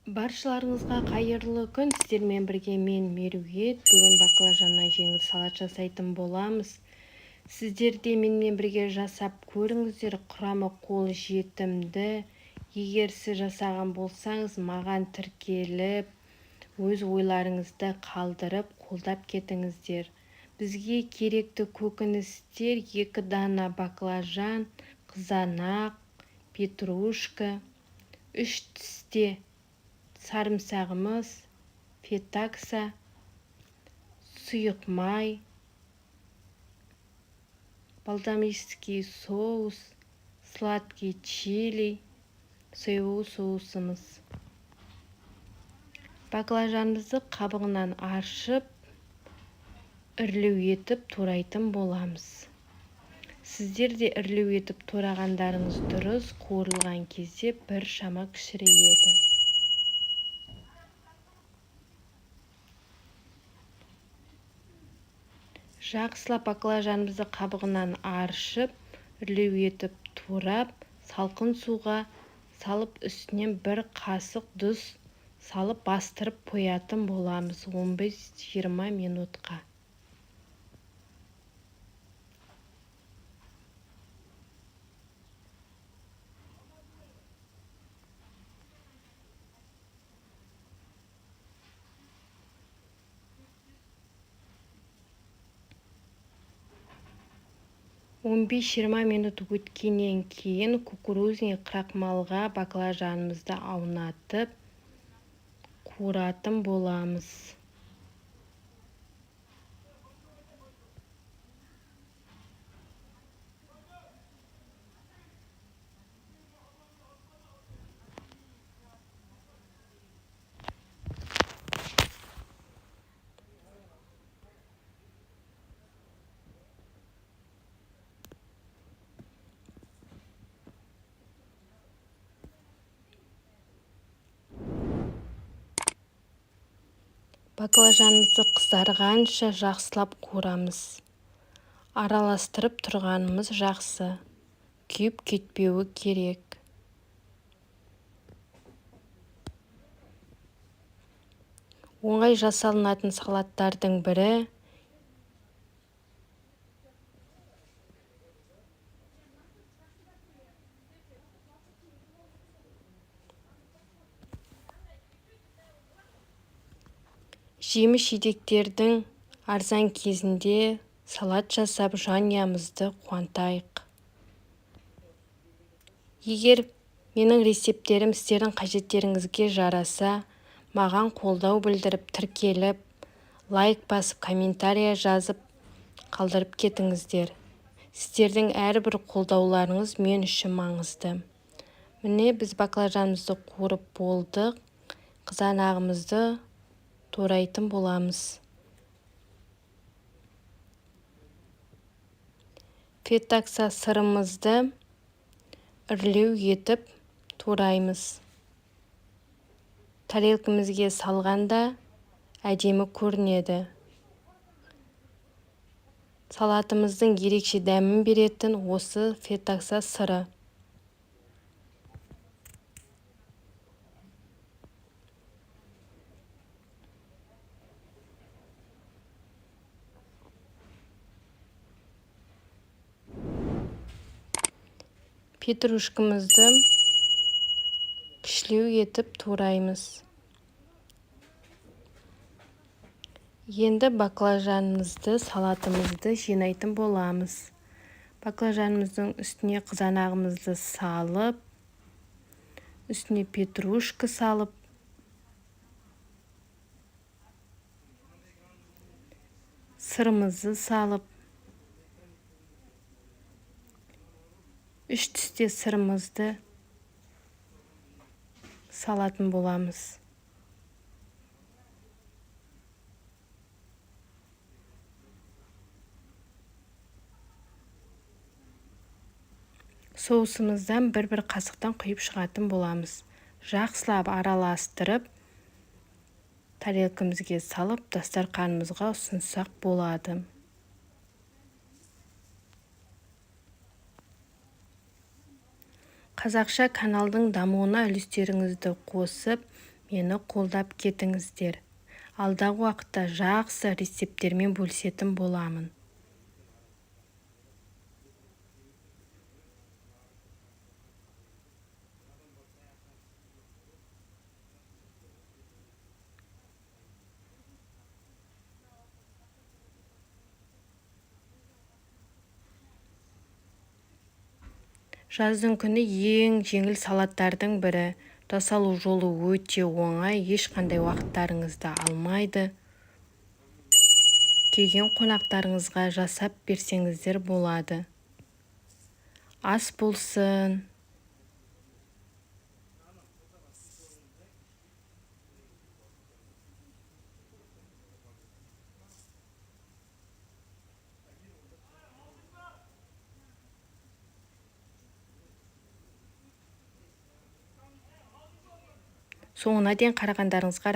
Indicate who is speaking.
Speaker 1: Баршаларыңызға қайырлы күн. Сіздермен бірге мен Меруерт. Бүгін баклажаннан жеңіл салат жасайтын боламыз. Сіздер де менімен бірге жасап көріңіздер. Құрамы қол жетімді. Егер сіз жасаған болсаңыз, маған тіркеліп, өз ойларыңызды қалдырып, қолдап кетіңіздер. Бізге керекті көкөністер: 2 дана баклажан, қызанақ, петрушка, 3 тісте сарымсағымыз, фетакса, сұйық май, бальзамический соус, сладкий чили, соевый соусымыз. Баклажанымызды қабығынан аршып, үрлеу етіп турайтын боламыз. Сіздер де үрлеу етіп турағандарыңыз дұрыс, қуырылған кезде бір шама кішірейеді. Жақсылап баклажанымызды қабығынан аршып, үрлеу етіп турап, салқын суға салып, үстінен 1 қасық тұз салып бастырып қоятын боламыз 15-20 минутқа. Он 15-20 минут өткеннен кейін кукурузный крахмалға баклажанымызды аунатып қуыратын боламыз. Баклажанымызды қызарғанша жақсылап қуырамыз. Араластырып тұрғанымыз жақсы, күйіп кетпеуі керек. Оңай жасалынатын салаттардың бірі жеміс-жидектердің арзан кезінде салат жасап жанұямызды қуантайық. Егер менің рецепттерім сіздердің қажеттеріңізге жараса, маған қолдау білдіріп, тіркеліп, лайк басып, комментария жазып, қалдырып кетіңіздер. Сіздердің әрбір қолдауларыңыз мен үшін маңызды. Міне, біз баклажанымызды қуырып болдық. Қызанағымызды турайтын боламыз. Фетакса сырымызды үрлеу етіп тураймыз. Тарелкамызге салғанда әдемі көрінеді. Салатымыздың ерекше дәмін беретін осы фетакса сыры. Петрушкамызды кішілеу етіп тураймыз. Енді баклажанымызды, салатымызды жинайтын боламыз. Баклажанымыздың үстіне қызанағымызды салып, үстіне петрушка салып, сырымызды салып, 3 тісте сырымызды салатын боламыз. Соусымыздан бір қасықтан құйып шығатын боламыз. Жақсылап араластырып, тарелкамызге салып, дастарханымызға ұсынсақ болады. Қазақша каналдың дамуына үлестеріңізді қосып, мені қолдап кетіңіздер. Алдағы уақытта жақсы рецепттермен бөлісетін боламын. Жаздың күні ең жеңіл салаттардың бірі. Жасалу жолы өте оңай, ешқандай уақыттарыңызды алмайды. Келген қонақтарыңызға жасап берсеңіздер болады. Ас болсын. Соңына дейін қарағандарыңызға